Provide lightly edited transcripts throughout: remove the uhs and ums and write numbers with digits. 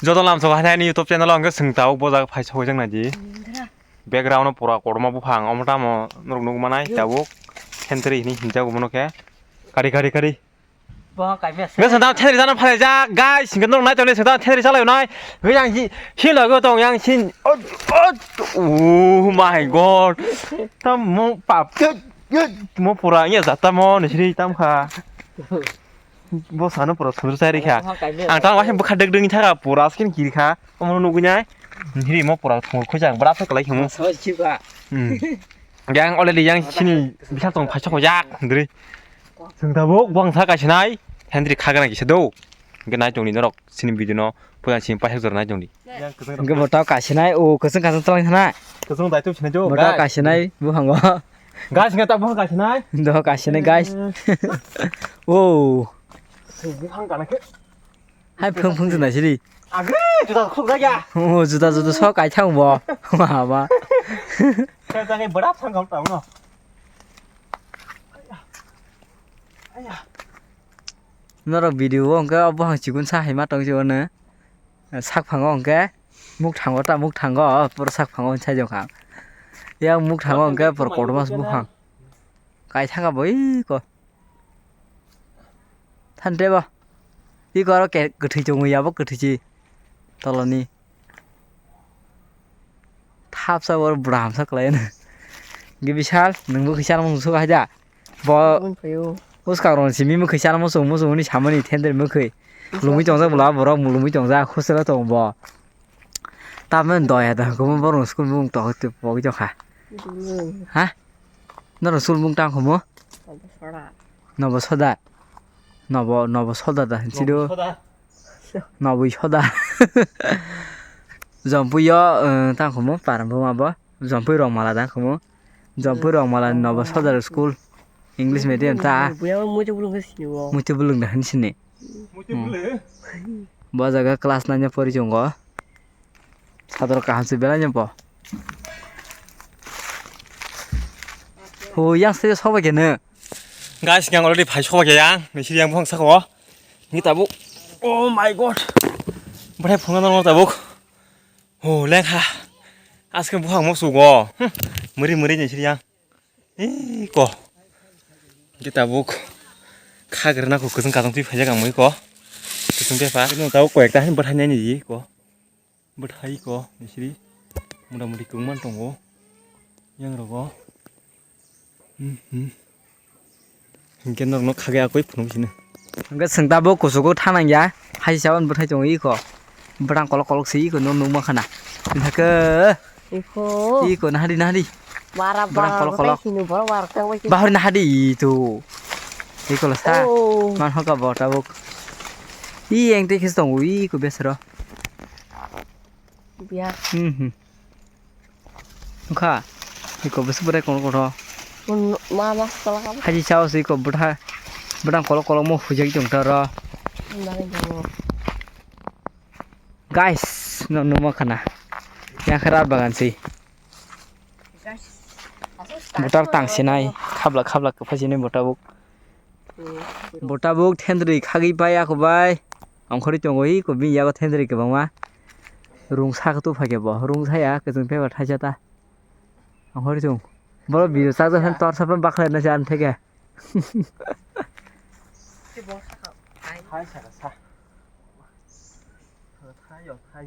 저도 남서 하나니 유튜브 채널 한거 승타고 보자 파이쳐 장나지 백그라운드 보라 고르마 부팡 어머다모 누르누구마나이 자복 텐트리 니 hin자고 뭐노케 가리 그래서 나 텐트리 자는 팔자 가이 싱근 나 전에 서다 텐트리 잘라요 나이 그냥 힐러 그 동양 오 마이 갓 땀뭐 밥뭐 보라 이게 자따모 너시리 땀카 뭐 사는 보라 소리사리카 앙당 와신 뭐 카득ดึง 차가 보라 스킨 길카 어머 누구냐 히리 뭐 보라 통 코장 브라스 걸레 형 양 얼레리 양 신이 미사동 파쳐고 약 들이 승다복 왕사 가시나이 핸들이 카가나 기셔도 이게 나이 정리 너럭 신인 비디오 보양 신 빠해서 나이 정리 cái bộ tao cả này ô cái sừng cắn tao thế này 그 성도 다이 좀 지내줘 bộ tao cả này bữa hàng quá 가시 갔다 뭐 가시나이 đó cả này guys ô 한 가나 그 hai phương phương từ này chứ đi 아 그래 주다 콕다야 ô 주다 서 cái thằng bò mà 세상에 뭐라 상관없다 오너 nó là video ông cái bữa hàng chỉ quân sai mắt trong chỗ nữa sắc phẳng ông cái múc thằng có ta múc thằng có bữa sắc phẳng ông sai trong hàng yang múc thằng ông cái bữa cổ đó múc hàng cái thằng cái bấy coi thanh thế bao đi coi nó kẹt cứ thử chung người giàu cứ thử chi tao là ni tháp sao bữa bram sắc lên cái vichal nâng bữa vichal mong số cái gì bữa उसका रंग सिमी में खैसा मोसौ नि सामनि टेंडर में खै लुमी चंजा बुला बरा लुमी चंजा खुसला तो बो तामन दया दा को बरो स्कुल बुं तो ते बो जो खा हा न स्कुल बुं टां खमो नबो सदा नबो सदा दा चिदो नबो सदा जम्पुयो टां खमो पारम माबो जम्पु रंग माला दा खमो जम्पु रंग माला नबो सदा school English medium ta mucho belum dah di sini bawa jaga kelas nanya pori jonggo satu kaham sebelahnya po oh yang saya sobat gini guys yang already pai sobat yang nasi yang buang sakwa ini tabuk oh my god berapa pungan orang tabuk oh lengha asken buang mau sugo meri nasi yang kok kita buk kagerna ko kesen katong ti phaja gang moi ko kesen te pa no tau kwek ta hin bathanya ni ko bathai ko nisri muda mudi kungman tongo yang rogo hinken no khage akoi phunu sine ga sengta bo kosugo thanang ya hai sawan bathai jong i ko barang kolok si ko no ma khana ke iko nahdi barang kolok bahar nahdi itu iko lasa man hoka bota buk i yang te khistong ui ko besro biar kha iko besu bare kono kono mama kolok haji chao si ko budha barang kolok mo hujai jong tara guys no ma khana yang kharap bagan sih botar tangsinai khabla ke phasine bota buk thendri khagi paya ko bai angkhori tongoi ko bi ya ko thendri ke bangma rung sa ko tu phage bo rung sa ya ke jung pe ba thaja ta angkhori jung bolo bi sa ja han tor sa ban bakhla na jan theke thai sa sa thai yo thai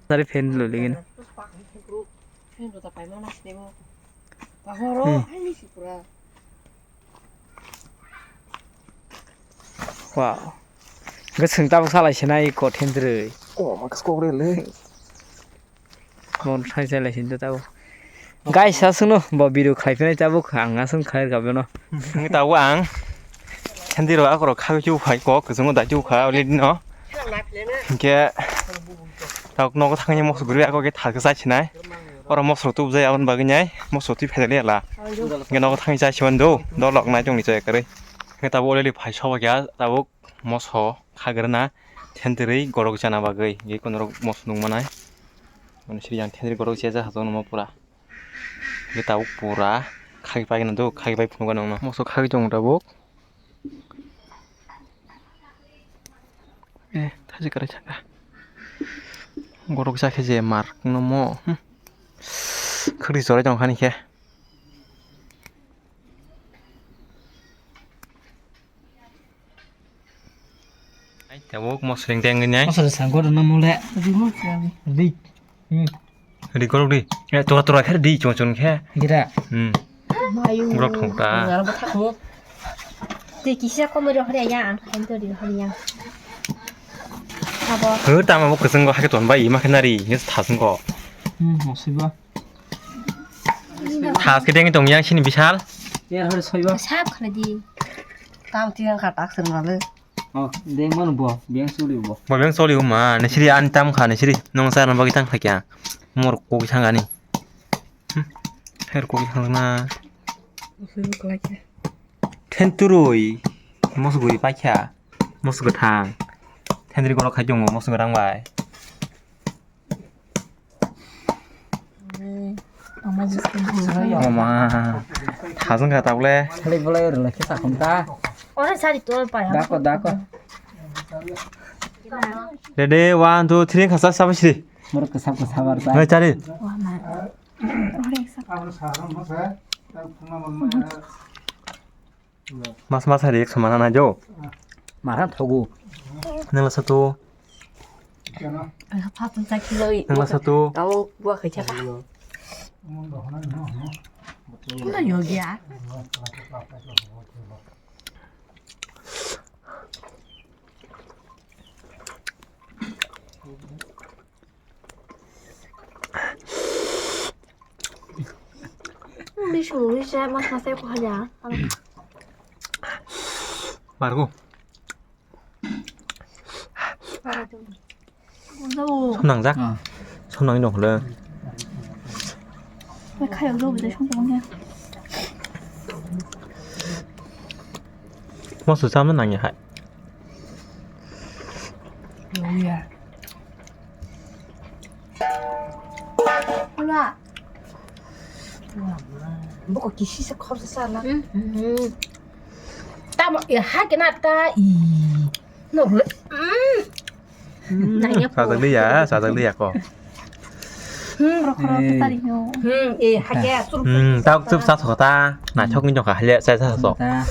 Tadi fan dulu lagi nih. Fan udah pakai mana sih demo? Pahoro, ini sih pura. Wow, gak sengta salah sih naik kok tender. Oh, makas kok rela. Mau try salah sih tahu. Guys, asal bawa video klip ini tahu ang asal klip kau no. Nggak tahu ang. Tender aku kalau kau juga kok kesungguh tak juga oleh no. Kayak tao nó có thằng như một số người có cái thằng cái sai chứ này, ở một số tụ dây ăn bao cái nhái, một số tụi phải lấy là, cái nó có thằng sai chứ đâu, đó lọc này trong này chơi cái đấy, người ta vô đây phải cho vào cái, ta vô một số khai cái na, 텐트를 걸어 자나 바의 이 건으로 모습 농만아이 오늘 시리양 텐트를 걸어 제자 하도는 뭐 보라 이게 따복 보라 가기 바기는도 가기 바기 푸는 거 나오나 모습 가기 정도라복 에 다시 가라 잠깐 걸어 시작해지 마르 너무 그리 저래 좀 하니 게 따복 모습 댕댕 그냥 Masa sangkut nama mulai. Di. đi có đâu đi tôi khét đi chọn chọn khét Kira. 물어 통다 되기 시작하면 허리야 핸들이 허리야 봐봐 그 다음에 뭐 그런 거 하게 돈 봐 이마 캐나리 그래서 다 쓴 거 Masih ba. 다 cái 댕이 동양 신이 비샬 Ya harus soi ba. 샵 그러지 tam tiang katak sermale Oh, deng mana ba? Biang suli ba. 뭐 명소리 엄마 내 실이 안땀 가네 실이 농사는 먹이 땅 파기야 뭐 고기 상가니 해 고기 상나 텐트로이 모습 우리 빠이야 모습 그 탕 텐트리 걸어 가지고 모습 그랑 바이 엄마 주스 엄마 다선 갔다 올래 Kali boleh udah kita konta. 오늘 살이 또 봐요 Dako. 레디 1 2 3 가서 사무실이 Menurut kesab sabar ta. 너 자리 마스 리액션 하나 줘 Marah thogu. 능라 사또 밥좀 잘 기러이 능라 사또 kamu buah kerja kah 근데 여기야 đi xuống đi xe mà xe qua nhà 말고 무서워 손낭작 어. 손낭이 좀 그래 会看有肉的冲东西 모습 잡는 낭이 하 몰라 bố có kỹ sĩ không sao lắm ta mọi hai cái nạt ta ý nổ lên này nhá 사장 리 약고 그렇게 살이요 예 하게 술 tao giúp sao thở ta là cho kinh cho cả lệ sai sao thở Ta.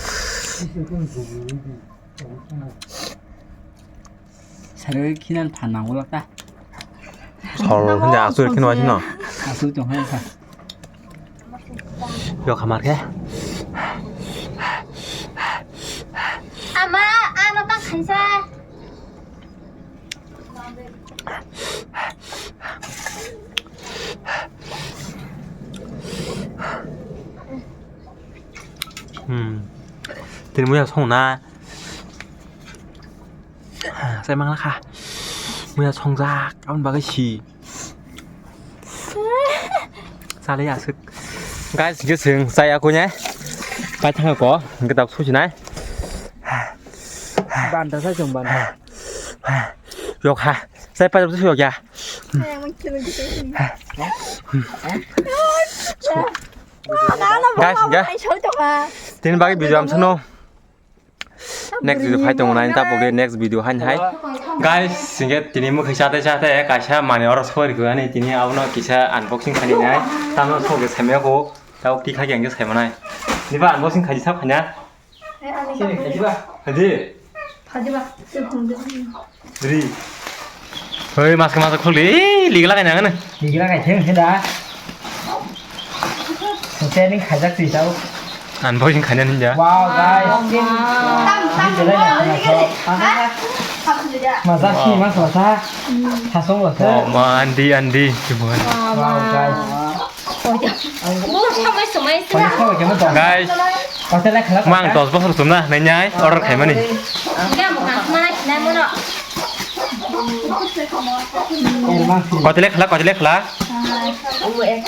Sare kinan panang ulak ta. 서로 근데 아수 이렇게 놓아지 너 Asu jong hai sa. 여 가만 해 아마 아마 딱 간사 thì muốn là xong na sẽ mang raค่ะmuốn là xong ra các bạn cái gì sao lấy à sức cái gì sừng say à cô nhé cái thằng có cái tàu số gì này Ban ta sa jong ban. yok ha say 빠져 주세요 야 guys ya tin bagi video am sono next video phải tông này ta bộ next video han hai guys singe tini mu khisa te kaisa mane oro soi ko ani tini auno kisa unboxing khani nai tamno so ge same ko tao ti kha gyang ge sai manai ni ba unboxing khaji sab khanya Sini kaji ba. hadi 가지마 dri hoi mas ke mas kholi ligla ka nyang ne Dikira kai theng he da. Sete ni khajak ti sao. unboxing khanya ninja Wow guys. Ini jalan ya. Masa ki mas masa. Hasong lo oh ma andi cuman Wow guys. 뭐 참을 수만 있어 Kau kau jangan dong. guys Kau selek kelak. mang tos bos sumna nai nyai order khai mani 그냥 뭐 가스만 내 뭐노 Emang sih. ko tele khala Ông em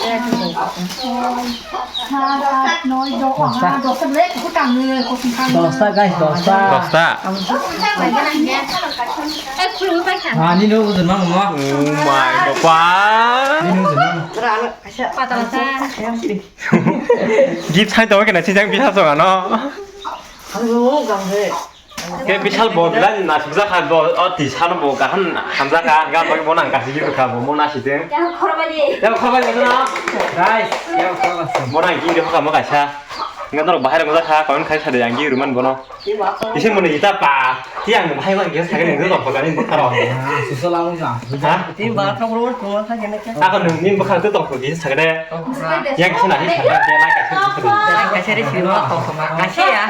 nói đồ hoàng đồ xâm lết của cả người của thằng khăn Dosa guys, dosa. ดอกซ่า cái này nghe em khui phải khẳng Ah, ini dulu senang mau. โอ้ my บอกว่า Ini dulu senang. bà tao ra em đi ยิบใช้ตัวกันนะที่ยังพิชาส่งอ่ะเนาะ không đúng gần thế 그 비찰 뭐 빌란 나 중사카 뭐 어디 사는 뭐가 한 감사가 가 거기 뭐난 가지 기도가 뭐 뭐나시든 ya 걸어봐야지 야 커버리 그나 Guys, ya kau masuk. 뭐난 기도 하가 뭐가 차 인가 너로 바하는 거다 차 거기 가지 차대 양기 그러면 뭐노 đi bỏ con 이신 분은 이따 빠 티양 뭐 하이고 계속 사게 되는 거 거기 뭐 하러 Ah, susah langsung nggak? 하 đi bỏ không luôn không phải cái này cái 아까 님 뭐가 뜻도 없고 계속 사게 돼 양 키나 히 차가 게 라이카 치 cái xe đi xíu nó không mà cái xe à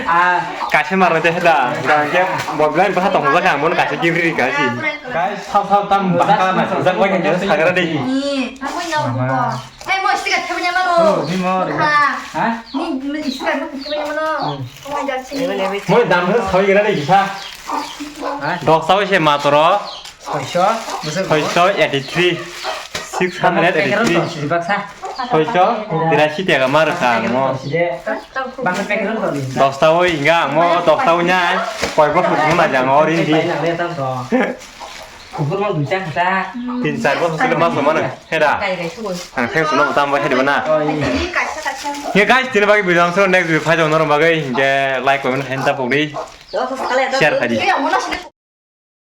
Ah, 같이 말을 때 해다 그러니까 뭐 빌란 뭐 하던 거가 뭐 같이 기브리 가지 가이 사사 땀 바카나 중사 거기 계속 사게 돼 nè không có nhau cũng bỏ em mới xí cái theo nhà mà nó ini mau. à Hah? ni mình xí cái nó theo nhà mà nó không ai dám xí 뭐 남은 서이가 돼 이사 더 싸우시 마더러 Koisho, musuh. 벌써 에디트리 600 에디트리 Sih baksa. 벌써 디라시 때가 마르카 뭐 Bang pekerjaan tuh di. 더 싸우인가 뭐 더 싸우냐 거의 뭐 무슨 말이야 어린디 Kubur mau bincang kita. 빈살 뭐 소리 마서 뭐는 해라 cái này thôi 한 생수는 못 한번 해리구나 Oh iya. đi cái xe 예 가이스 디르바기 비장소 넥스 파이저 오늘은 막이 이제 라이크 보면 핸다 보기 đó có phải là Share phải đi. cái ông nó